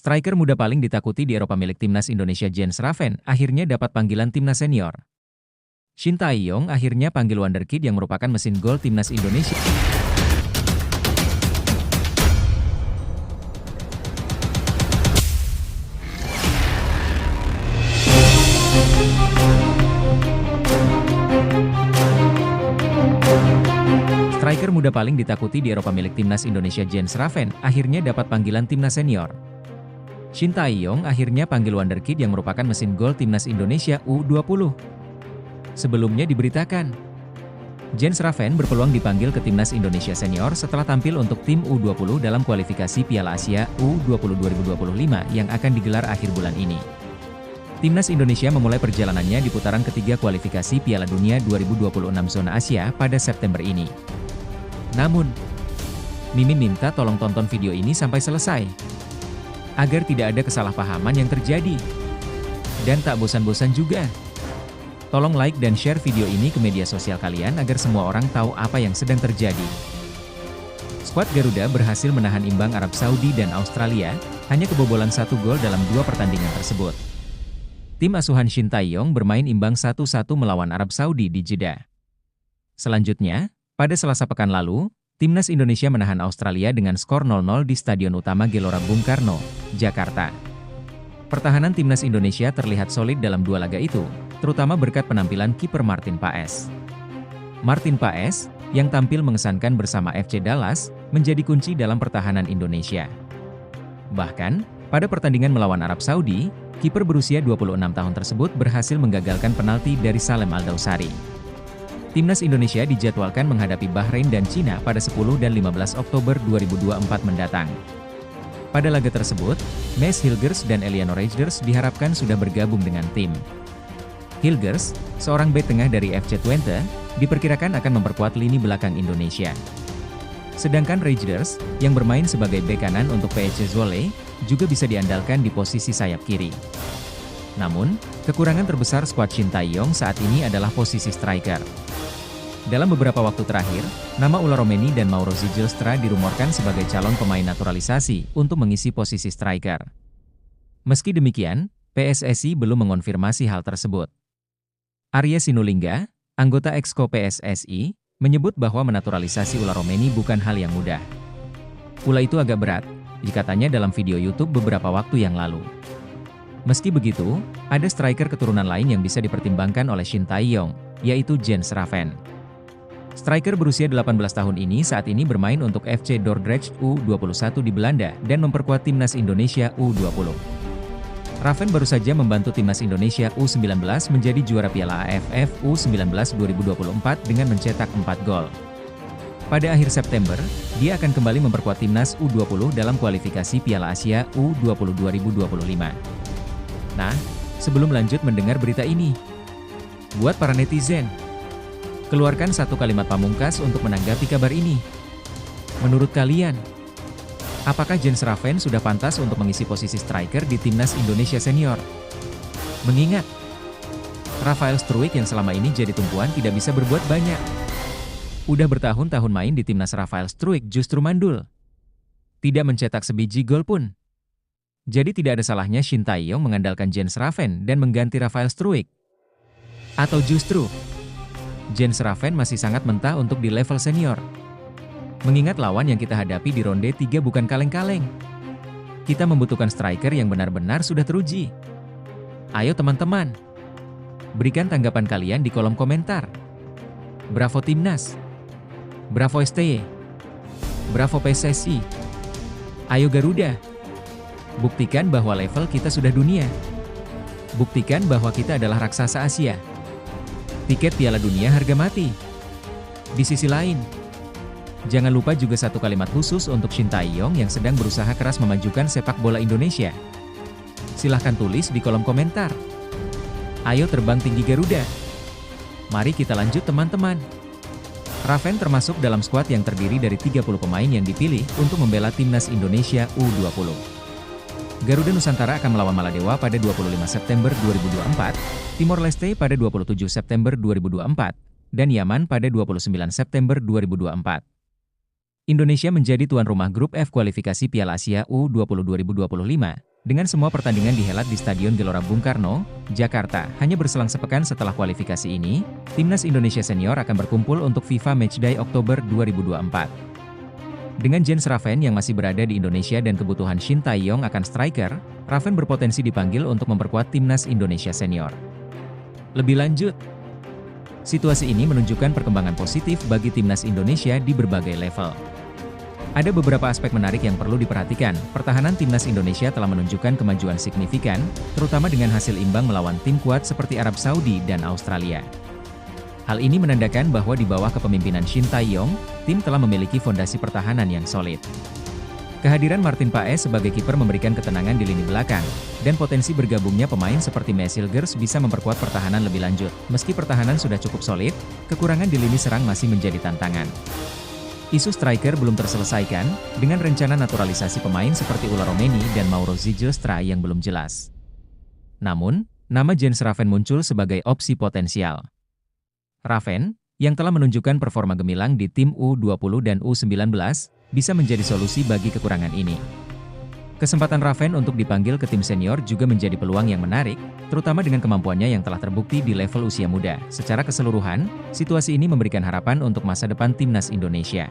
Striker muda paling ditakuti di Eropa milik timnas Indonesia Jens Raven akhirnya dapat panggilan timnas senior. Shin Tae-yong akhirnya panggil wonderkid yang merupakan mesin gol timnas Indonesia. Striker muda paling ditakuti di Eropa milik timnas Indonesia Jens Raven akhirnya dapat panggilan timnas senior. Shin Tae-yong akhirnya panggil wonderkid yang merupakan mesin gol timnas Indonesia U20. Sebelumnya diberitakan, Jens Raven berpeluang dipanggil ke timnas Indonesia senior setelah tampil untuk tim U20 dalam kualifikasi Piala Asia U20 2025 yang akan digelar akhir bulan ini. Timnas Indonesia memulai perjalanannya di putaran ketiga kualifikasi Piala Dunia 2026 zona Asia pada September ini. Namun, Mimin minta tolong tonton video ini sampai selesai, agar tidak ada kesalahpahaman yang terjadi. Dan tak bosan-bosan juga, tolong like dan share video ini ke media sosial kalian agar semua orang tahu apa yang sedang terjadi. Skuad Garuda berhasil menahan imbang Arab Saudi dan Australia, hanya kebobolan 1 gol dalam 2 pertandingan tersebut. Tim asuhan Shin Tae-yong bermain imbang 1-1 melawan Arab Saudi di Jeddah. Selanjutnya, pada Selasa pekan lalu, Timnas Indonesia menahan Australia dengan skor 0-0 di Stadion Utama Gelora Bung Karno, Jakarta. Pertahanan Timnas Indonesia terlihat solid dalam 2 laga itu, terutama berkat penampilan kiper Martin Paes. Martin Paes, yang tampil mengesankan bersama FC Dallas, menjadi kunci dalam pertahanan Indonesia. Bahkan, pada pertandingan melawan Arab Saudi, kiper berusia 26 tahun tersebut berhasil menggagalkan penalti dari Salem Al-Dawsari. Timnas Indonesia dijadwalkan menghadapi Bahrain dan Cina pada 10 dan 15 Oktober 2024 mendatang. Pada laga tersebut, Mads Hilgers dan Eliano Reijnders diharapkan sudah bergabung dengan tim. Hilgers, seorang bek tengah dari FC Twente, diperkirakan akan memperkuat lini belakang Indonesia. Sedangkan Reijnders, yang bermain sebagai bek kanan untuk PSC Zwolle, juga bisa diandalkan di posisi sayap kiri. Namun, kekurangan terbesar skuad Shin Tae-yong saat ini adalah posisi striker. Dalam beberapa waktu terakhir, nama Ola Romeni dan Mauro Zijlstra dirumorkan sebagai calon pemain naturalisasi untuk mengisi posisi striker. Meski demikian, PSSI belum mengonfirmasi hal tersebut. Arya Sinulinga, anggota Exco PSSI, menyebut bahwa menaturalisasi Ola Romeni bukan hal yang mudah. Pula itu agak berat, dikatanya dalam video YouTube beberapa waktu yang lalu. Meski begitu, ada striker keturunan lain yang bisa dipertimbangkan oleh Shin Tae-yong, yaitu Jens Raven. Striker berusia 18 tahun ini saat ini bermain untuk FC Dordrecht U21 di Belanda dan memperkuat timnas Indonesia U20. Raven baru saja membantu timnas Indonesia U19 menjadi juara Piala AFF U19 2024 dengan mencetak 4 gol. Pada akhir September, dia akan kembali memperkuat timnas U20 dalam kualifikasi Piala Asia U20 2025. Nah, sebelum lanjut mendengar berita ini, buat para netizen, keluarkan satu kalimat pamungkas untuk menanggapi kabar ini. Menurut kalian, apakah Jens Raven sudah pantas untuk mengisi posisi striker di timnas Indonesia senior? Mengingat, Rafael Struijk yang selama ini jadi tumpuan tidak bisa berbuat banyak. Udah bertahun-tahun main di timnas, Rafael Struijk justru mandul. Tidak mencetak sebiji gol pun. Jadi tidak ada salahnya Shin Tae-yong mengandalkan Jens Raven dan mengganti Rafael Struijk. Atau justru, Jens Raven masih sangat mentah untuk di level senior. Mengingat lawan yang kita hadapi di ronde 3 bukan kaleng-kaleng. Kita membutuhkan striker yang benar-benar sudah teruji. Ayo teman-teman, berikan tanggapan kalian di kolom komentar. Bravo Timnas, Bravo STY, Bravo PSSI. Ayo Garuda, buktikan bahwa level kita sudah dunia. Buktikan bahwa kita adalah raksasa Asia. Tiket Piala Dunia harga mati. Di sisi lain, jangan lupa juga satu kalimat khusus untuk Shin Tae-yong yang sedang berusaha keras memajukan sepak bola Indonesia. Silahkan tulis di kolom komentar. Ayo terbang tinggi Garuda. Mari kita lanjut teman-teman. Raven termasuk dalam skuad yang terdiri dari 30 pemain yang dipilih untuk membela timnas Indonesia U20. Garuda Nusantara akan melawan Maladewa pada 25 September 2024, Timor Leste pada 27 September 2024, dan Yaman pada 29 September 2024. Indonesia menjadi tuan rumah grup F kualifikasi Piala Asia U20 2025, Dengan semua pertandingan dihelat di Stadion Gelora Bung Karno, Jakarta, hanya berselang sepekan setelah kualifikasi ini, Timnas Indonesia Senior akan berkumpul untuk FIFA Matchday Oktober 2024. Dengan Jens Raven yang masih berada di Indonesia dan kebutuhan Shin Tae-yong akan striker, Raven berpotensi dipanggil untuk memperkuat Timnas Indonesia Senior. Lebih lanjut, situasi ini menunjukkan perkembangan positif bagi Timnas Indonesia di berbagai level. Ada beberapa aspek menarik yang perlu diperhatikan. Pertahanan Timnas Indonesia telah menunjukkan kemajuan signifikan, terutama dengan hasil imbang melawan tim kuat seperti Arab Saudi dan Australia. Hal ini menandakan bahwa di bawah kepemimpinan Shin Tae-yong, tim telah memiliki fondasi pertahanan yang solid. Kehadiran Martin Paes sebagai kiper memberikan ketenangan di lini belakang, dan potensi bergabungnya pemain seperti Mesilgers bisa memperkuat pertahanan lebih lanjut. Meski pertahanan sudah cukup solid, kekurangan di lini serang masih menjadi tantangan. Isu striker belum terselesaikan, dengan rencana naturalisasi pemain seperti Ula Romeni dan Mauro Zilstra yang belum jelas. Namun, nama Jens Raven muncul sebagai opsi potensial. Raven, yang telah menunjukkan performa gemilang di tim U20 dan U19, bisa menjadi solusi bagi kekurangan ini. Kesempatan Raven untuk dipanggil ke tim senior juga menjadi peluang yang menarik, terutama dengan kemampuannya yang telah terbukti di level usia muda. Secara keseluruhan, situasi ini memberikan harapan untuk masa depan Timnas Indonesia.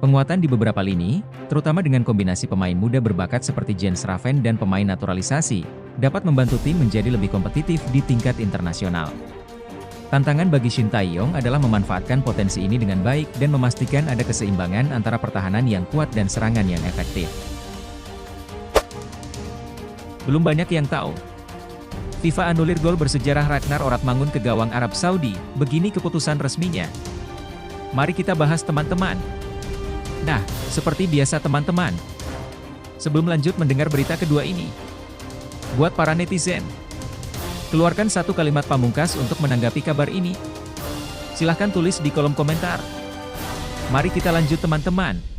Penguatan di beberapa lini, terutama dengan kombinasi pemain muda berbakat seperti Jens Raven dan pemain naturalisasi, dapat membantu tim menjadi lebih kompetitif di tingkat internasional. Tantangan bagi Shin Tae-yong adalah memanfaatkan potensi ini dengan baik dan memastikan ada keseimbangan antara pertahanan yang kuat dan serangan yang efektif. Belum banyak yang tahu. FIFA anulir gol bersejarah Ragnar Oratmangun ke gawang Arab Saudi, begini keputusan resminya. Mari kita bahas teman-teman. Nah, seperti biasa teman-teman. Sebelum lanjut mendengar berita kedua ini, buat para netizen, keluarkan satu kalimat pamungkas untuk menanggapi kabar ini. Silahkan tulis di kolom komentar. Mari kita lanjut teman-teman.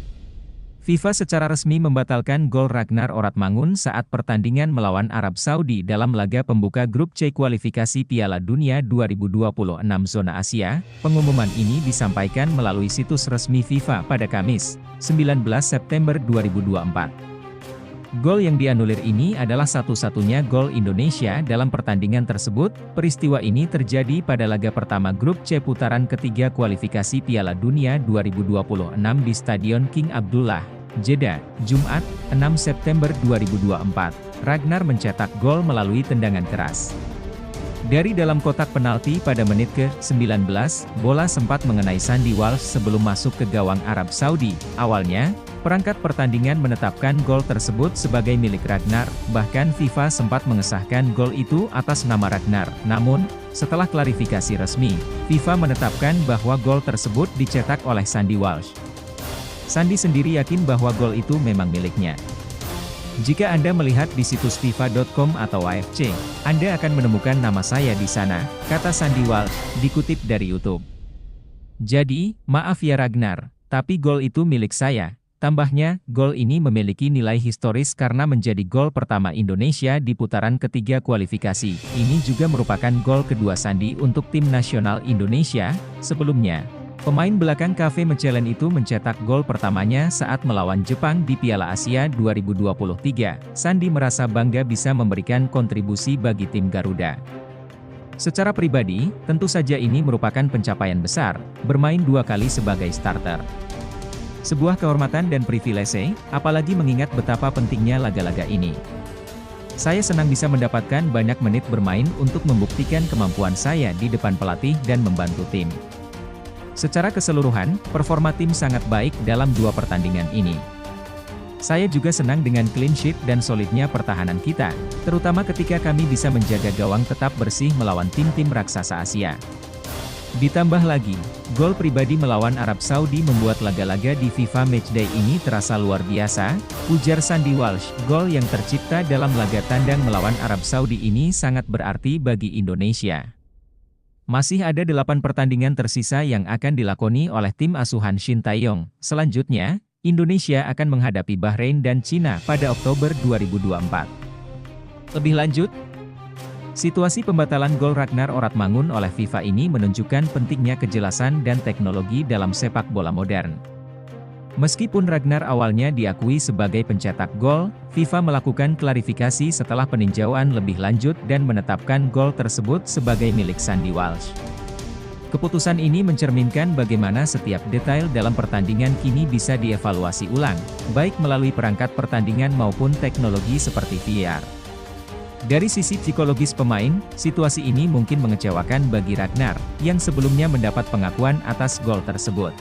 FIFA secara resmi membatalkan gol Ragnar Oratmangun saat pertandingan melawan Arab Saudi dalam laga pembuka grup C kualifikasi Piala Dunia 2026 zona Asia. Pengumuman ini disampaikan melalui situs resmi FIFA pada Kamis, 19 September 2024. Gol yang dianulir ini adalah satu-satunya gol Indonesia dalam pertandingan tersebut. Peristiwa ini terjadi pada laga pertama grup C putaran ketiga kualifikasi Piala Dunia 2026 di Stadion King Abdullah, Jeddah, Jumat, 6 September 2024. Ragnar mencetak gol melalui tendangan keras dari dalam kotak penalti pada menit ke-19, bola sempat mengenai Sandy Walsh sebelum masuk ke gawang Arab Saudi. Awalnya, perangkat pertandingan menetapkan gol tersebut sebagai milik Ragnar, bahkan FIFA sempat mengesahkan gol itu atas nama Ragnar. Namun, setelah klarifikasi resmi, FIFA menetapkan bahwa gol tersebut dicetak oleh Sandy Walsh. Sandy sendiri yakin bahwa gol itu memang miliknya. Jika Anda melihat di situs FIFA.com atau AFC, Anda akan menemukan nama saya di sana, kata Sandy Walsh, dikutip dari YouTube. Jadi, maaf ya Ragnar, tapi gol itu milik saya. Tambahnya, gol ini memiliki nilai historis karena menjadi gol pertama Indonesia di putaran ketiga kualifikasi. Ini juga merupakan gol kedua Sandy untuk tim nasional Indonesia. Sebelumnya, pemain belakang KV Mechelen itu mencetak gol pertamanya saat melawan Jepang di Piala Asia 2023. Sandy merasa bangga bisa memberikan kontribusi bagi tim Garuda. Secara pribadi, tentu saja ini merupakan pencapaian besar, bermain 2 kali sebagai starter. Sebuah kehormatan dan privilese, apalagi mengingat betapa pentingnya laga-laga ini. Saya senang bisa mendapatkan banyak menit bermain untuk membuktikan kemampuan saya di depan pelatih dan membantu tim. Secara keseluruhan, performa tim sangat baik dalam 2 pertandingan ini. Saya juga senang dengan clean sheet dan solidnya pertahanan kita, terutama ketika kami bisa menjaga gawang tetap bersih melawan tim-tim raksasa Asia. Ditambah lagi, gol pribadi melawan Arab Saudi membuat laga-laga di FIFA Matchday ini terasa luar biasa, ujar Sandy Walsh. Gol yang tercipta dalam laga tandang melawan Arab Saudi ini sangat berarti bagi Indonesia. Masih ada 8 pertandingan tersisa yang akan dilakoni oleh tim asuhan Shin Tae-yong. Selanjutnya, Indonesia akan menghadapi Bahrain dan Cina pada Oktober 2024. Lebih lanjut, situasi pembatalan gol Ragnar Oratmangun oleh FIFA ini menunjukkan pentingnya kejelasan dan teknologi dalam sepak bola modern. Meskipun Ragnar awalnya diakui sebagai pencetak gol, FIFA melakukan klarifikasi setelah peninjauan lebih lanjut dan menetapkan gol tersebut sebagai milik Sandy Walsh. Keputusan ini mencerminkan bagaimana setiap detail dalam pertandingan kini bisa dievaluasi ulang, baik melalui perangkat pertandingan maupun teknologi seperti VAR. Dari sisi psikologis pemain, situasi ini mungkin mengecewakan bagi Ragnar, yang sebelumnya mendapat pengakuan atas gol tersebut.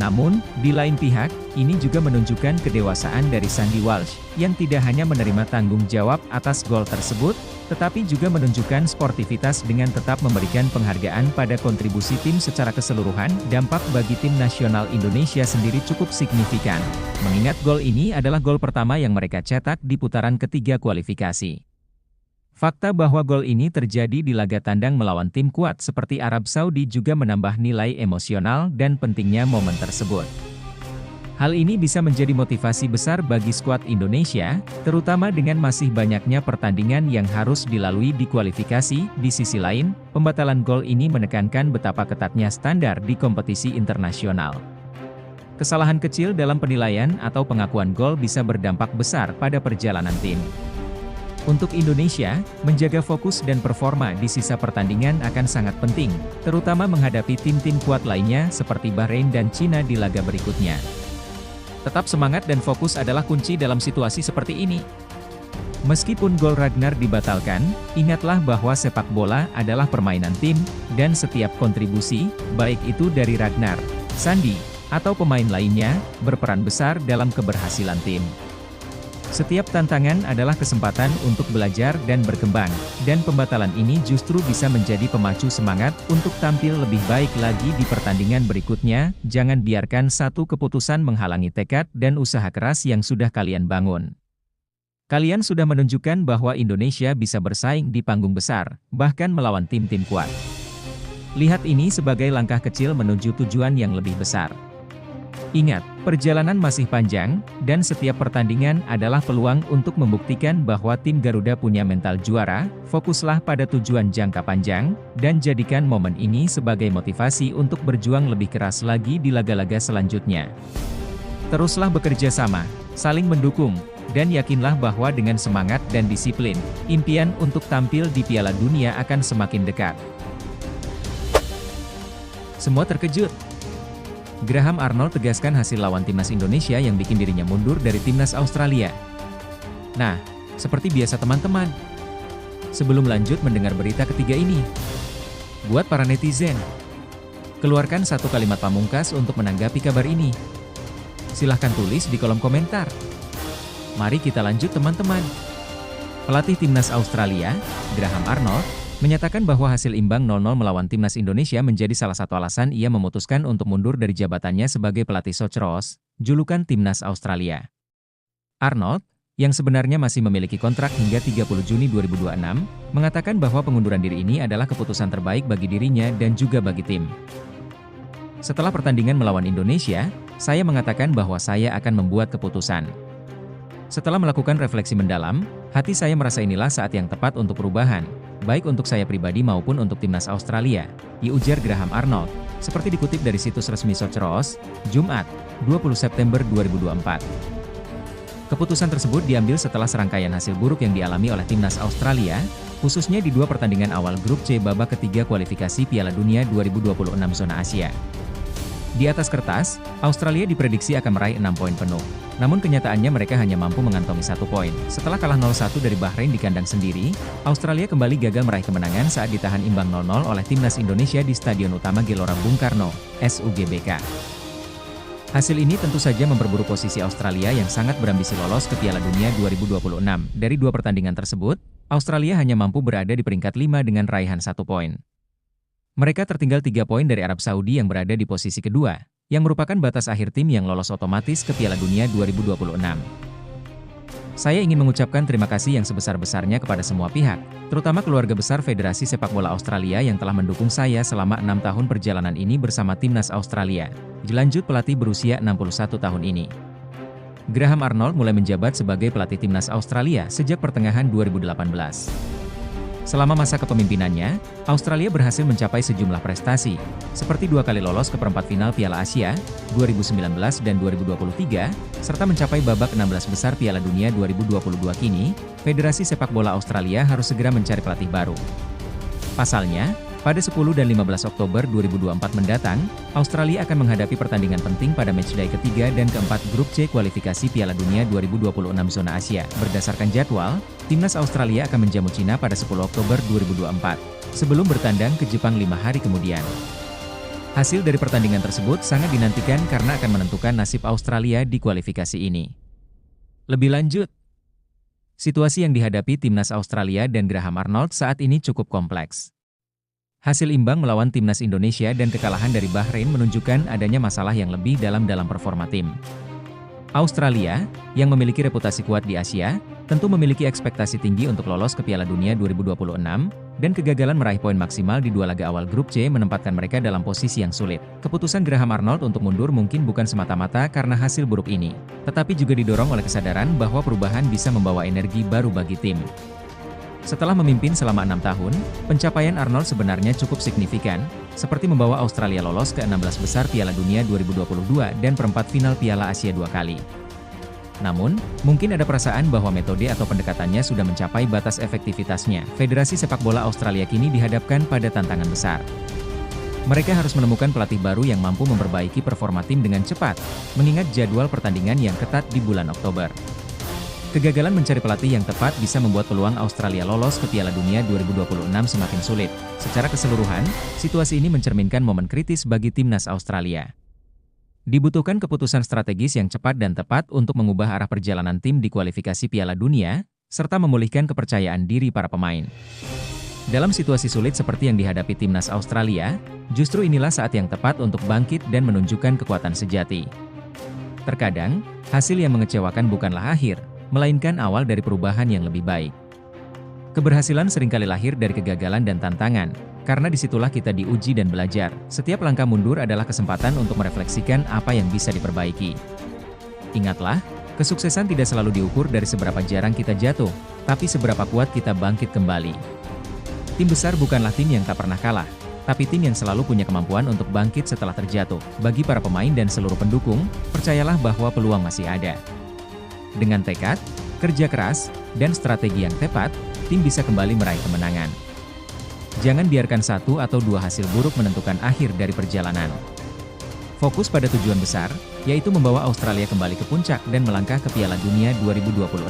Namun, di lain pihak, ini juga menunjukkan kedewasaan dari Sandy Walsh, yang tidak hanya menerima tanggung jawab atas gol tersebut, tetapi juga menunjukkan sportivitas dengan tetap memberikan penghargaan pada kontribusi tim secara keseluruhan. Dampak bagi tim nasional Indonesia sendiri cukup signifikan, mengingat gol ini adalah gol pertama yang mereka cetak di putaran ketiga kualifikasi. Fakta bahwa gol ini terjadi di laga tandang melawan tim kuat seperti Arab Saudi juga menambah nilai emosional dan pentingnya momen tersebut. Hal ini bisa menjadi motivasi besar bagi skuad Indonesia, terutama dengan masih banyaknya pertandingan yang harus dilalui di kualifikasi. Di sisi lain, pembatalan gol ini menekankan betapa ketatnya standar di kompetisi internasional. Kesalahan kecil dalam penilaian atau pengakuan gol bisa berdampak besar pada perjalanan tim. Untuk Indonesia, menjaga fokus dan performa di sisa pertandingan akan sangat penting, terutama menghadapi tim-tim kuat lainnya seperti Bahrain dan Cina di laga berikutnya. Tetap semangat dan fokus adalah kunci dalam situasi seperti ini. Meskipun gol Ragnar dibatalkan, ingatlah bahwa sepak bola adalah permainan tim, dan setiap kontribusi, baik itu dari Ragnar, Sandy, atau pemain lainnya, berperan besar dalam keberhasilan tim. Setiap tantangan adalah kesempatan untuk belajar dan berkembang, dan pembatalan ini justru bisa menjadi pemacu semangat untuk tampil lebih baik lagi di pertandingan berikutnya. Jangan biarkan satu keputusan menghalangi tekad dan usaha keras yang sudah kalian bangun. Kalian sudah menunjukkan bahwa Indonesia bisa bersaing di panggung besar, bahkan melawan tim-tim kuat. Lihat ini sebagai langkah kecil menuju tujuan yang lebih besar. Ingat, perjalanan masih panjang, dan setiap pertandingan adalah peluang untuk membuktikan bahwa tim Garuda punya mental juara. Fokuslah pada tujuan jangka panjang, dan jadikan momen ini sebagai motivasi untuk berjuang lebih keras lagi di laga-laga selanjutnya. Teruslah bekerja sama, saling mendukung, dan yakinlah bahwa dengan semangat dan disiplin, impian untuk tampil di Piala Dunia akan semakin dekat. Semua terkejut. Graham Arnold tegaskan hasil lawan timnas Indonesia yang bikin dirinya mundur dari timnas Australia. Nah, seperti biasa teman-teman, sebelum lanjut mendengar berita ketiga ini, buat para netizen, keluarkan satu kalimat pamungkas untuk menanggapi kabar ini. Silahkan tulis di kolom komentar. Mari kita lanjut teman-teman. Pelatih timnas Australia, Graham Arnold, menyatakan bahwa hasil imbang 0-0 melawan timnas Indonesia menjadi salah satu alasan ia memutuskan untuk mundur dari jabatannya sebagai pelatih Socceroos, julukan timnas Australia. Arnold, yang sebenarnya masih memiliki kontrak hingga 30 Juni 2026, mengatakan bahwa pengunduran diri ini adalah keputusan terbaik bagi dirinya dan juga bagi tim. Setelah pertandingan melawan Indonesia, saya mengatakan bahwa saya akan membuat keputusan. Setelah melakukan refleksi mendalam, hati saya merasa inilah saat yang tepat untuk perubahan, baik untuk saya pribadi maupun untuk timnas Australia, ujar Graham Arnold, seperti dikutip dari situs resmi Socceroos, Jumat, 20 September 2024. Keputusan tersebut diambil setelah serangkaian hasil buruk yang dialami oleh timnas Australia, khususnya di dua pertandingan awal grup C babak ketiga kualifikasi Piala Dunia 2026 zona Asia. Di atas kertas, Australia diprediksi akan meraih 6 poin penuh. Namun kenyataannya mereka hanya mampu mengantongi 1 poin. Setelah kalah 0-1 dari Bahrain di kandang sendiri, Australia kembali gagal meraih kemenangan saat ditahan imbang 0-0 oleh timnas Indonesia di Stadion Utama Gelora Bung Karno, SUGBK. Hasil ini tentu saja memperburuk posisi Australia yang sangat berambisi lolos ke Piala Dunia 2026. Dari dua pertandingan tersebut, Australia hanya mampu berada di peringkat 5 dengan raihan 1 poin. Mereka tertinggal 3 poin dari Arab Saudi yang berada di posisi kedua, yang merupakan batas akhir tim yang lolos otomatis ke Piala Dunia 2026. Saya ingin mengucapkan terima kasih yang sebesar-besarnya kepada semua pihak, terutama keluarga besar Federasi Sepak Bola Australia yang telah mendukung saya selama 6 tahun perjalanan ini bersama timnas Australia, dilanjut pelatih berusia 61 tahun ini. Graham Arnold mulai menjabat sebagai pelatih timnas Australia sejak pertengahan 2018. Selama masa kepemimpinannya, Australia berhasil mencapai sejumlah prestasi, seperti 2 kali lolos ke perempat final Piala Asia, 2019 dan 2023, serta mencapai babak 16 besar Piala Dunia 2022 kini, Federasi Sepak Bola Australia harus segera mencari pelatih baru. Pasalnya, pada 10 dan 15 Oktober 2024 mendatang, Australia akan menghadapi pertandingan penting pada matchday ketiga dan keempat Grup C kualifikasi Piala Dunia 2026 zona Asia. Berdasarkan jadwal, timnas Australia akan menjamu Cina pada 10 Oktober 2024, sebelum bertandang ke Jepang 5 hari kemudian. Hasil dari pertandingan tersebut sangat dinantikan karena akan menentukan nasib Australia di kualifikasi ini. Lebih lanjut, situasi yang dihadapi timnas Australia dan Graham Arnold saat ini cukup kompleks. Hasil imbang melawan timnas Indonesia dan kekalahan dari Bahrain menunjukkan adanya masalah yang lebih dalam performa tim. Australia, yang memiliki reputasi kuat di Asia, tentu memiliki ekspektasi tinggi untuk lolos ke Piala Dunia 2026, dan kegagalan meraih poin maksimal di 2 laga awal Grup C menempatkan mereka dalam posisi yang sulit. Keputusan Graham Arnold untuk mundur mungkin bukan semata-mata karena hasil buruk ini, tetapi juga didorong oleh kesadaran bahwa perubahan bisa membawa energi baru bagi tim. Setelah memimpin selama 6 tahun, pencapaian Arnold sebenarnya cukup signifikan, seperti membawa Australia lolos ke 16 besar Piala Dunia 2022 dan perempat final Piala Asia 2 kali. Namun, mungkin ada perasaan bahwa metode atau pendekatannya sudah mencapai batas efektivitasnya. Federasi Sepak Bola Australia kini dihadapkan pada tantangan besar. Mereka harus menemukan pelatih baru yang mampu memperbaiki performa tim dengan cepat, mengingat jadwal pertandingan yang ketat di bulan Oktober. Kegagalan mencari pelatih yang tepat bisa membuat peluang Australia lolos ke Piala Dunia 2026 semakin sulit. Secara keseluruhan, situasi ini mencerminkan momen kritis bagi timnas Australia. Dibutuhkan keputusan strategis yang cepat dan tepat untuk mengubah arah perjalanan tim di kualifikasi Piala Dunia, serta memulihkan kepercayaan diri para pemain. Dalam situasi sulit seperti yang dihadapi timnas Australia, justru inilah saat yang tepat untuk bangkit dan menunjukkan kekuatan sejati. Terkadang, hasil yang mengecewakan bukanlah akhir, melainkan awal dari perubahan yang lebih baik. Keberhasilan seringkali lahir dari kegagalan dan tantangan, karena disitulah kita diuji dan belajar. Setiap langkah mundur adalah kesempatan untuk merefleksikan apa yang bisa diperbaiki. Ingatlah, kesuksesan tidak selalu diukur dari seberapa jarang kita jatuh, tapi seberapa kuat kita bangkit kembali. Tim besar bukanlah tim yang tak pernah kalah, tapi tim yang selalu punya kemampuan untuk bangkit setelah terjatuh. Bagi para pemain dan seluruh pendukung, percayalah bahwa peluang masih ada. Dengan tekad, kerja keras, dan strategi yang tepat, tim bisa kembali meraih kemenangan. Jangan biarkan 1 atau 2 hasil buruk menentukan akhir dari perjalanan. Fokus pada tujuan besar, yaitu membawa Australia kembali ke puncak dan melangkah ke Piala Dunia 2026.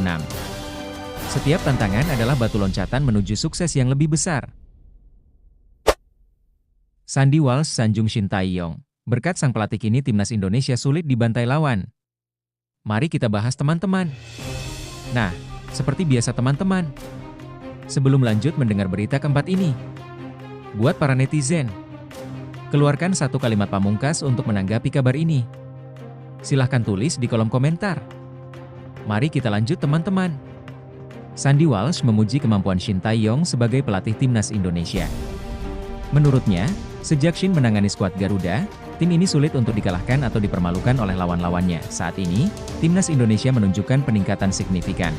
Setiap tantangan adalah batu loncatan menuju sukses yang lebih besar. Sandy Walsh sanjung Shin Tae-yong. Berkat sang pelatih kini timnas Indonesia sulit dibantai lawan. Mari kita bahas teman-teman. Nah, seperti biasa teman-teman, sebelum lanjut mendengar berita keempat ini, buat para netizen, keluarkan satu kalimat pamungkas untuk menanggapi kabar ini. Silahkan tulis di kolom komentar. Mari kita lanjut teman-teman. Sandy Walsh memuji kemampuan Shin Tae-yong sebagai pelatih timnas Indonesia. Menurutnya, sejak Shin menangani skuad Garuda, tim ini sulit untuk dikalahkan atau dipermalukan oleh lawan-lawannya. Saat ini, timnas Indonesia menunjukkan peningkatan signifikan.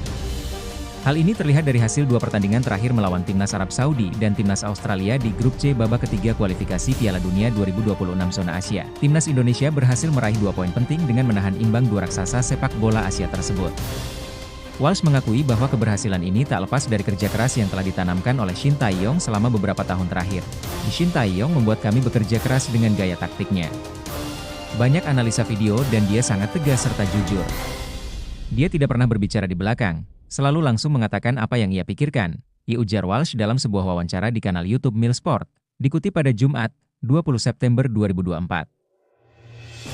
Hal ini terlihat dari hasil 2 pertandingan terakhir melawan timnas Arab Saudi dan timnas Australia di Grup C babak ketiga kualifikasi Piala Dunia 2026 zona Asia. Timnas Indonesia berhasil meraih 2 poin penting dengan menahan imbang 2 raksasa sepak bola Asia tersebut. Walsh mengakui bahwa keberhasilan ini tak lepas dari kerja keras yang telah ditanamkan oleh Shin Tae-yong selama beberapa tahun terakhir. Shin Tae-yong membuat kami bekerja keras dengan gaya taktiknya. Banyak analisa video dan dia sangat tegas serta jujur. Dia tidak pernah berbicara di belakang, selalu langsung mengatakan apa yang ia pikirkan, ujar Walsh dalam sebuah wawancara di kanal YouTube Milsport, dikutip pada Jumat, 20 September 2024.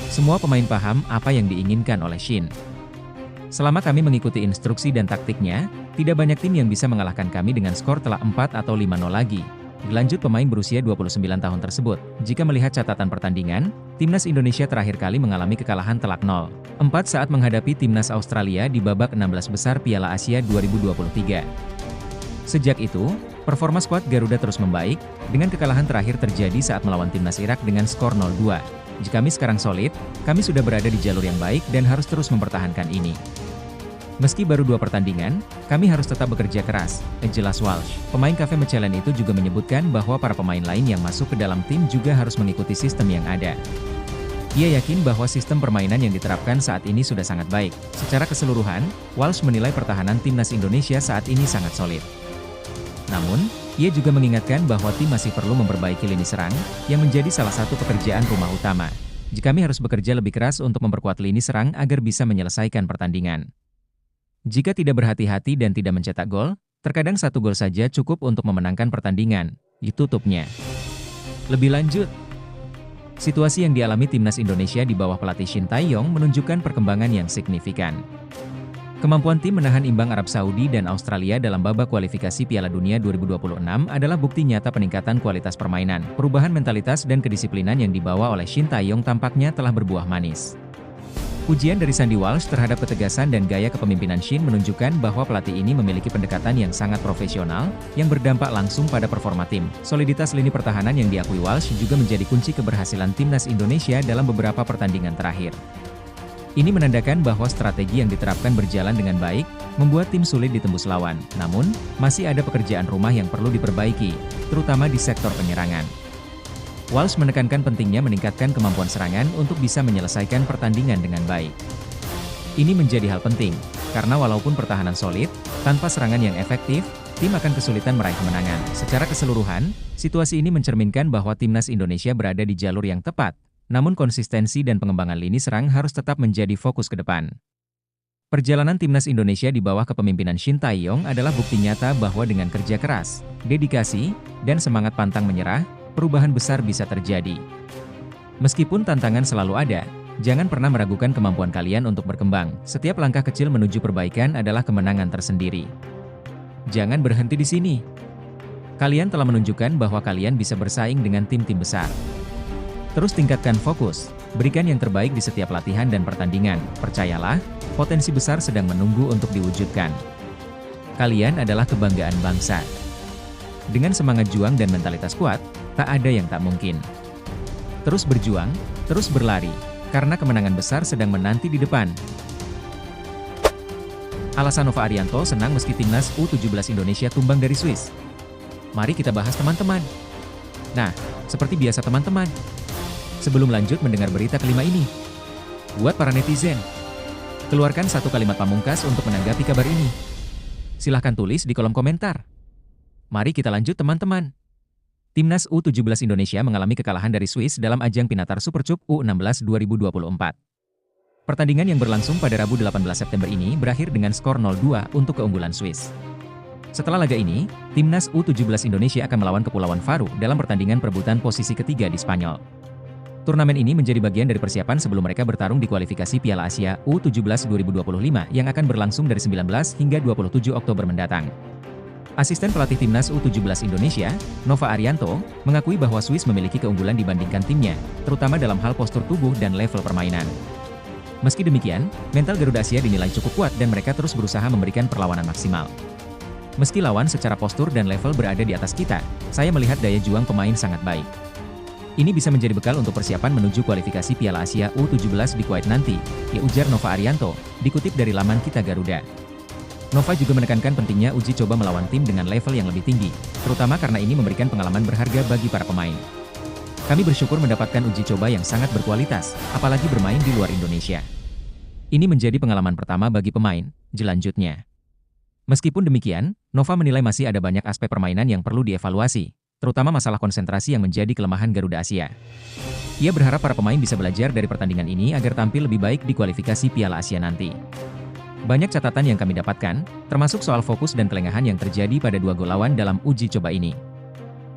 Semua pemain paham apa yang diinginkan oleh Shin. Selama kami mengikuti instruksi dan taktiknya, tidak banyak tim yang bisa mengalahkan kami dengan skor telak 4 atau 5-0 lagi. Dilanjut pemain berusia 29 tahun tersebut. Jika melihat catatan pertandingan, timnas Indonesia terakhir kali mengalami kekalahan telak 0-4 saat menghadapi timnas Australia di babak 16 besar Piala Asia 2023. Sejak itu, performa skuad Garuda terus membaik, dengan kekalahan terakhir terjadi saat melawan timnas Irak dengan skor 0-2. Jika kami sekarang solid, kami sudah berada di jalur yang baik dan harus terus mempertahankan ini. Meski baru 2 pertandingan, kami harus tetap bekerja keras, jelas Walsh. Pemain Cafe Mechelen itu juga menyebutkan bahwa para pemain lain yang masuk ke dalam tim juga harus mengikuti sistem yang ada. Ia yakin bahwa sistem permainan yang diterapkan saat ini sudah sangat baik. Secara keseluruhan, Walsh menilai pertahanan timnas Indonesia saat ini sangat solid. Namun, ia juga mengingatkan bahwa tim masih perlu memperbaiki lini serang, yang menjadi salah satu pekerjaan rumah utama. Kami harus bekerja lebih keras untuk memperkuat lini serang agar bisa menyelesaikan pertandingan. Jika tidak berhati-hati dan tidak mencetak gol, terkadang 1 gol saja cukup untuk memenangkan pertandingan, ditutupnya. Lebih lanjut, situasi yang dialami timnas Indonesia di bawah pelatih Shin Tae-yong menunjukkan perkembangan yang signifikan. Kemampuan tim menahan imbang Arab Saudi dan Australia dalam babak kualifikasi Piala Dunia 2026 adalah bukti nyata peningkatan kualitas permainan. Perubahan mentalitas dan kedisiplinan yang dibawa oleh Shin Tae-yong tampaknya telah berbuah manis. Pujian dari Sandy Walsh terhadap ketegasan dan gaya kepemimpinan Shin menunjukkan bahwa pelatih ini memiliki pendekatan yang sangat profesional, yang berdampak langsung pada performa tim. Soliditas lini pertahanan yang diakui Walsh juga menjadi kunci keberhasilan timnas Indonesia dalam beberapa pertandingan terakhir. Ini menandakan bahwa strategi yang diterapkan berjalan dengan baik, membuat tim sulit ditembus lawan. Namun, masih ada pekerjaan rumah yang perlu diperbaiki, terutama di sektor penyerangan. Walsh menekankan pentingnya meningkatkan kemampuan serangan untuk bisa menyelesaikan pertandingan dengan baik. Ini menjadi hal penting, karena walaupun pertahanan solid, tanpa serangan yang efektif, tim akan kesulitan meraih kemenangan. Secara keseluruhan, situasi ini mencerminkan bahwa timnas Indonesia berada di jalur yang tepat, namun konsistensi dan pengembangan lini serang harus tetap menjadi fokus ke depan. Perjalanan timnas Indonesia di bawah kepemimpinan Shin Tae-yong adalah bukti nyata bahwa dengan kerja keras, dedikasi, dan semangat pantang menyerah, perubahan besar bisa terjadi. Meskipun tantangan selalu ada, jangan pernah meragukan kemampuan kalian untuk berkembang. Setiap langkah kecil menuju perbaikan adalah kemenangan tersendiri. Jangan berhenti di sini. Kalian telah menunjukkan bahwa kalian bisa bersaing dengan tim-tim besar. Terus tingkatkan fokus, berikan yang terbaik di setiap latihan dan pertandingan. Percayalah, potensi besar sedang menunggu untuk diwujudkan. Kalian adalah kebanggaan bangsa. Dengan semangat juang dan mentalitas kuat, tak ada yang tak mungkin. Terus berjuang, terus berlari, karena kemenangan besar sedang menanti di depan. Alasan Nova Arianto senang meski timnas U17 Indonesia tumbang dari Swiss. Mari kita bahas teman-teman. Nah, seperti biasa teman-teman, sebelum lanjut mendengar berita kelima ini, buat para netizen, keluarkan satu kalimat pamungkas untuk menanggapi kabar ini. Silahkan tulis di kolom komentar. Mari kita lanjut teman-teman. Timnas U17 Indonesia mengalami kekalahan dari Swiss dalam ajang Pinatar Super Cup U16 2024. Pertandingan yang berlangsung pada Rabu 18 September ini berakhir dengan skor 0-2 untuk keunggulan Swiss. Setelah laga ini, Timnas U17 Indonesia akan melawan Kepulauan Faroe dalam pertandingan perebutan posisi ketiga di Spanyol. Turnamen ini menjadi bagian dari persiapan sebelum mereka bertarung di kualifikasi Piala Asia U17 2025 yang akan berlangsung dari 19 hingga 27 Oktober mendatang. Asisten pelatih Timnas U17 Indonesia, Nova Arianto, mengakui bahwa Swiss memiliki keunggulan dibandingkan timnya, terutama dalam hal postur tubuh dan level permainan. Meski demikian, mental Garuda Asia dinilai cukup kuat dan mereka terus berusaha memberikan perlawanan maksimal. Meski lawan secara postur dan level berada di atas kita, saya melihat daya juang pemain sangat baik. Ini bisa menjadi bekal untuk persiapan menuju kualifikasi Piala Asia U17 di Kuwait nanti, ya ujar Nova Arianto, dikutip dari laman Kita Garuda. Nova juga menekankan pentingnya uji coba melawan tim dengan level yang lebih tinggi, terutama karena ini memberikan pengalaman berharga bagi para pemain. Kami bersyukur mendapatkan uji coba yang sangat berkualitas, apalagi bermain di luar Indonesia. Ini menjadi pengalaman pertama bagi pemain, jelanjutnya. Meskipun demikian, Nova menilai masih ada banyak aspek permainan yang perlu dievaluasi, terutama masalah konsentrasi yang menjadi kelemahan Garuda Asia. Ia berharap para pemain bisa belajar dari pertandingan ini agar tampil lebih baik di kualifikasi Piala Asia nanti. Banyak catatan yang kami dapatkan, termasuk soal fokus dan kelengahan yang terjadi pada 2 gol lawan dalam uji coba ini.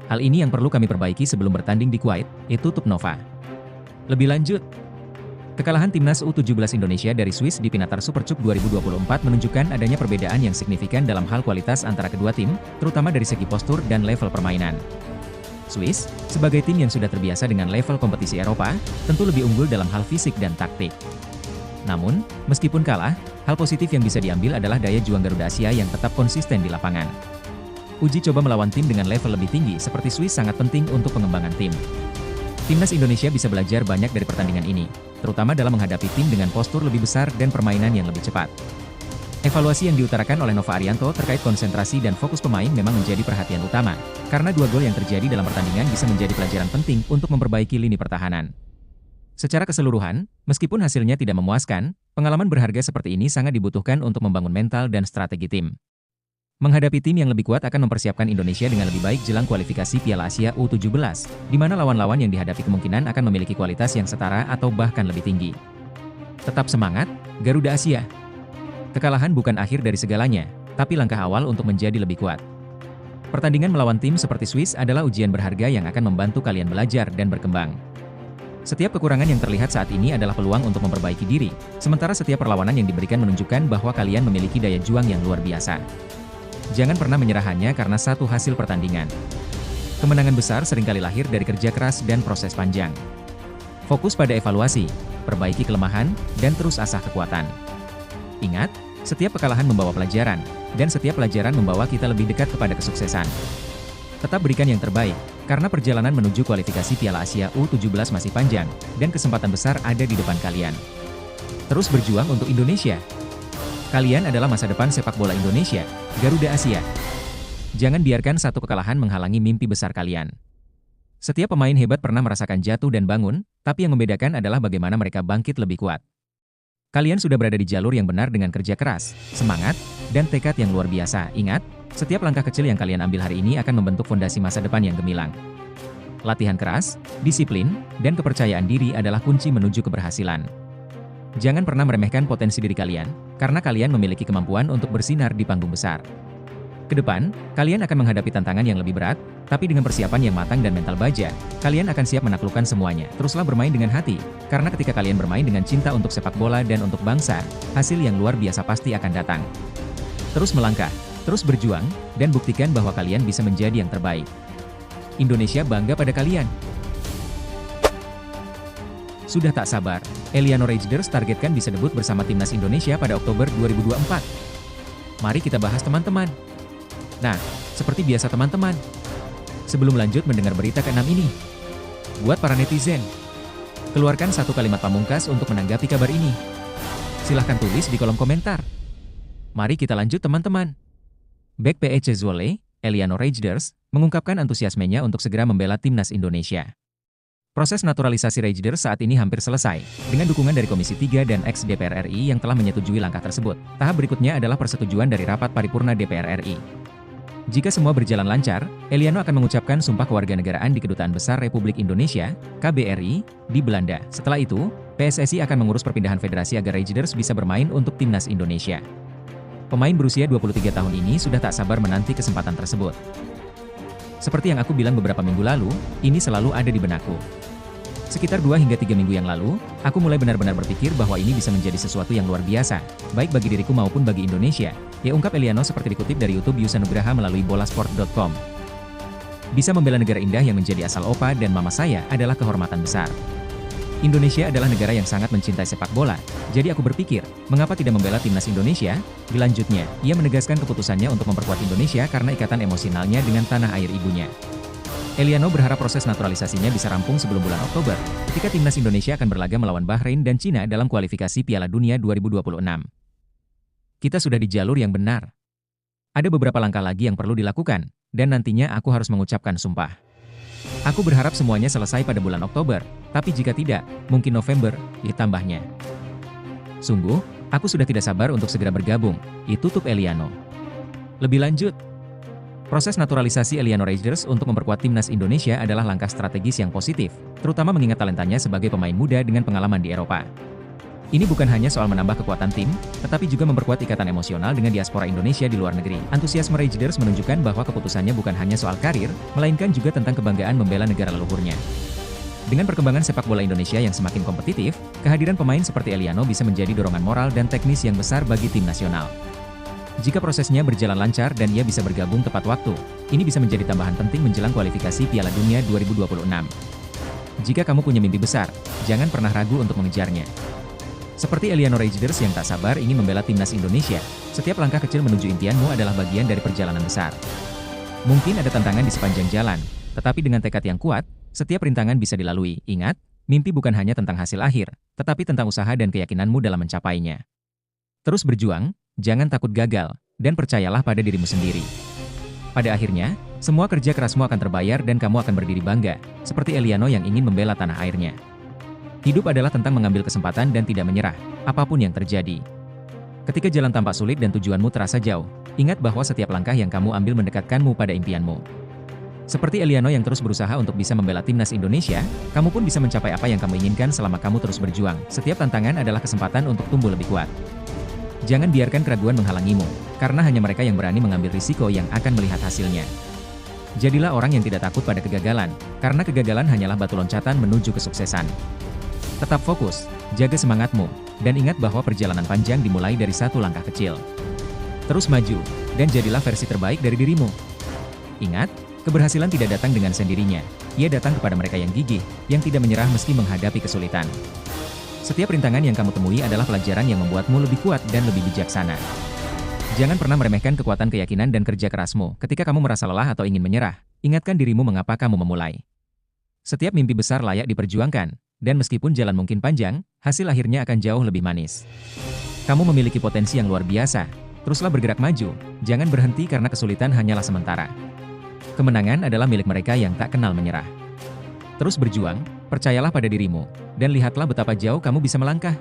Hal ini yang perlu kami perbaiki sebelum bertanding di Kuwait, tutup Nova. Lebih lanjut, kekalahan Timnas U17 Indonesia dari Swiss di Pinatar Super Cup 2024 menunjukkan adanya perbedaan yang signifikan dalam hal kualitas antara kedua tim, terutama dari segi postur dan level permainan. Swiss, sebagai tim yang sudah terbiasa dengan level kompetisi Eropa, tentu lebih unggul dalam hal fisik dan taktik. Namun, meskipun kalah, hal positif yang bisa diambil adalah daya juang Garuda Asia yang tetap konsisten di lapangan. Uji coba melawan tim dengan level lebih tinggi seperti Swiss sangat penting untuk pengembangan tim. Timnas Indonesia bisa belajar banyak dari pertandingan ini, terutama dalam menghadapi tim dengan postur lebih besar dan permainan yang lebih cepat. Evaluasi yang diutarakan oleh Nova Arianto terkait konsentrasi dan fokus pemain memang menjadi perhatian utama, karena 2 gol yang terjadi dalam pertandingan bisa menjadi pelajaran penting untuk memperbaiki lini pertahanan. Secara keseluruhan, meskipun hasilnya tidak memuaskan, pengalaman berharga seperti ini sangat dibutuhkan untuk membangun mental dan strategi tim. Menghadapi tim yang lebih kuat akan mempersiapkan Indonesia dengan lebih baik jelang kualifikasi Piala Asia U17, di mana lawan-lawan yang dihadapi kemungkinan akan memiliki kualitas yang setara atau bahkan lebih tinggi. Tetap semangat, Garuda Asia! Kekalahan bukan akhir dari segalanya, tapi langkah awal untuk menjadi lebih kuat. Pertandingan melawan tim seperti Swiss adalah ujian berharga yang akan membantu kalian belajar dan berkembang. Setiap kekurangan yang terlihat saat ini adalah peluang untuk memperbaiki diri, sementara setiap perlawanan yang diberikan menunjukkan bahwa kalian memiliki daya juang yang luar biasa. Jangan pernah menyerah hanya karena satu hasil pertandingan. Kemenangan besar seringkali lahir dari kerja keras dan proses panjang. Fokus pada evaluasi, perbaiki kelemahan, dan terus asah kekuatan. Ingat, setiap kekalahan membawa pelajaran, dan setiap pelajaran membawa kita lebih dekat kepada kesuksesan. Tetap berikan yang terbaik, karena perjalanan menuju kualifikasi Piala Asia U17 masih panjang, dan kesempatan besar ada di depan kalian. Terus berjuang untuk Indonesia. Kalian adalah masa depan sepak bola Indonesia, Garuda Asia. Jangan biarkan satu kekalahan menghalangi mimpi besar kalian. Setiap pemain hebat pernah merasakan jatuh dan bangun, tapi yang membedakan adalah bagaimana mereka bangkit lebih kuat. Kalian sudah berada di jalur yang benar dengan kerja keras, semangat, dan tekad yang luar biasa. Ingat, setiap langkah kecil yang kalian ambil hari ini akan membentuk fondasi masa depan yang gemilang. Latihan keras, disiplin, dan kepercayaan diri adalah kunci menuju keberhasilan. Jangan pernah meremehkan potensi diri kalian, karena kalian memiliki kemampuan untuk bersinar di panggung besar. Kedepan, kalian akan menghadapi tantangan yang lebih berat, tapi dengan persiapan yang matang dan mental baja, kalian akan siap menaklukkan semuanya. Teruslah bermain dengan hati, karena ketika kalian bermain dengan cinta untuk sepak bola dan untuk bangsa, hasil yang luar biasa pasti akan datang. Terus melangkah, terus berjuang, dan buktikan bahwa kalian bisa menjadi yang terbaik. Indonesia bangga pada kalian. Sudah tak sabar, Eliano Reijnders targetkan bisa debut bersama Timnas Indonesia pada Oktober 2024. Mari kita bahas teman-teman. Nah, seperti biasa teman-teman, sebelum lanjut mendengar berita ke-6 ini, buat para netizen, keluarkan satu kalimat pamungkas untuk menanggapi kabar ini. Silahkan tulis di kolom komentar. Mari kita lanjut teman-teman. Bek PEC Zwolle, Eliano Reijnders, mengungkapkan antusiasmenya untuk segera membela Timnas Indonesia. Proses naturalisasi Reijnders saat ini hampir selesai, dengan dukungan dari Komisi 3 dan ex-DPR RI yang telah menyetujui langkah tersebut. Tahap berikutnya adalah persetujuan dari rapat paripurna DPR RI. Jika semua berjalan lancar, Eliano akan mengucapkan sumpah kewarganegaraan di Kedutaan Besar Republik Indonesia, KBRI, di Belanda. Setelah itu, PSSI akan mengurus perpindahan federasi agar Reijnders bisa bermain untuk Timnas Indonesia. Pemain berusia 23 tahun ini sudah tak sabar menanti kesempatan tersebut. Seperti yang aku bilang beberapa minggu lalu, ini selalu ada di benakku. Sekitar 2 hingga 3 minggu yang lalu, aku mulai benar-benar berpikir bahwa ini bisa menjadi sesuatu yang luar biasa, baik bagi diriku maupun bagi Indonesia, ya ungkap Eliano seperti dikutip dari YouTube Yusa Nugraha melalui bolasport.com. Bisa membela negara indah yang menjadi asal opa dan mama saya adalah kehormatan besar. Indonesia adalah negara yang sangat mencintai sepak bola, jadi aku berpikir, mengapa tidak membela Timnas Indonesia? Selanjutnya, ia menegaskan keputusannya untuk memperkuat Indonesia karena ikatan emosionalnya dengan tanah air ibunya. Eliano berharap proses naturalisasinya bisa rampung sebelum bulan Oktober, ketika Timnas Indonesia akan berlaga melawan Bahrain dan Cina dalam kualifikasi Piala Dunia 2026. Kita sudah di jalur yang benar. Ada beberapa langkah lagi yang perlu dilakukan, dan nantinya aku harus mengucapkan sumpah. Aku berharap semuanya selesai pada bulan Oktober, tapi jika tidak, mungkin November, tambahnya. Sungguh, aku sudah tidak sabar untuk segera bergabung, tutup Eliano. Lebih lanjut, proses naturalisasi Eliano Reijnders untuk memperkuat Timnas Indonesia adalah langkah strategis yang positif, terutama mengingat talentanya sebagai pemain muda dengan pengalaman di Eropa. Ini bukan hanya soal menambah kekuatan tim, tetapi juga memperkuat ikatan emosional dengan diaspora Indonesia di luar negeri. Antusiasme Reijnders menunjukkan bahwa keputusannya bukan hanya soal karir, melainkan juga tentang kebanggaan membela negara leluhurnya. Dengan perkembangan sepak bola Indonesia yang semakin kompetitif, kehadiran pemain seperti Eliano bisa menjadi dorongan moral dan teknis yang besar bagi tim nasional. Jika prosesnya berjalan lancar dan ia bisa bergabung tepat waktu, ini bisa menjadi tambahan penting menjelang kualifikasi Piala Dunia 2026. Jika kamu punya mimpi besar, jangan pernah ragu untuk mengejarnya. Seperti Eliano Reijnders yang tak sabar ingin membela Timnas Indonesia, setiap langkah kecil menuju impianmu adalah bagian dari perjalanan besar. Mungkin ada tantangan di sepanjang jalan, tetapi dengan tekad yang kuat, setiap rintangan bisa dilalui. Ingat, mimpi bukan hanya tentang hasil akhir, tetapi tentang usaha dan keyakinanmu dalam mencapainya. Terus berjuang, jangan takut gagal, dan percayalah pada dirimu sendiri. Pada akhirnya, semua kerja kerasmu akan terbayar dan kamu akan berdiri bangga, seperti Eliano yang ingin membela tanah airnya. Hidup adalah tentang mengambil kesempatan dan tidak menyerah, apapun yang terjadi. Ketika jalan tampak sulit dan tujuanmu terasa jauh, ingat bahwa setiap langkah yang kamu ambil mendekatkanmu pada impianmu. Seperti Eliano yang terus berusaha untuk bisa membela timnas Indonesia, kamu pun bisa mencapai apa yang kamu inginkan selama kamu terus berjuang. Setiap tantangan adalah kesempatan untuk tumbuh lebih kuat. Jangan biarkan keraguan menghalangimu, karena hanya mereka yang berani mengambil risiko yang akan melihat hasilnya. Jadilah orang yang tidak takut pada kegagalan, karena kegagalan hanyalah batu loncatan menuju kesuksesan. Tetap fokus, jaga semangatmu, dan ingat bahwa perjalanan panjang dimulai dari satu langkah kecil. Terus maju, dan jadilah versi terbaik dari dirimu. Ingat, keberhasilan tidak datang dengan sendirinya, ia datang kepada mereka yang gigih, yang tidak menyerah meski menghadapi kesulitan. Setiap rintangan yang kamu temui adalah pelajaran yang membuatmu lebih kuat dan lebih bijaksana. Jangan pernah meremehkan kekuatan keyakinan dan kerja kerasmu. Ketika kamu merasa lelah atau ingin menyerah, ingatkan dirimu mengapa kamu memulai. Setiap mimpi besar layak diperjuangkan, dan meskipun jalan mungkin panjang, hasil akhirnya akan jauh lebih manis. Kamu memiliki potensi yang luar biasa, teruslah bergerak maju, jangan berhenti karena kesulitan hanyalah sementara. Kemenangan adalah milik mereka yang tak kenal menyerah. Terus berjuang, percayalah pada dirimu, dan lihatlah betapa jauh kamu bisa melangkah.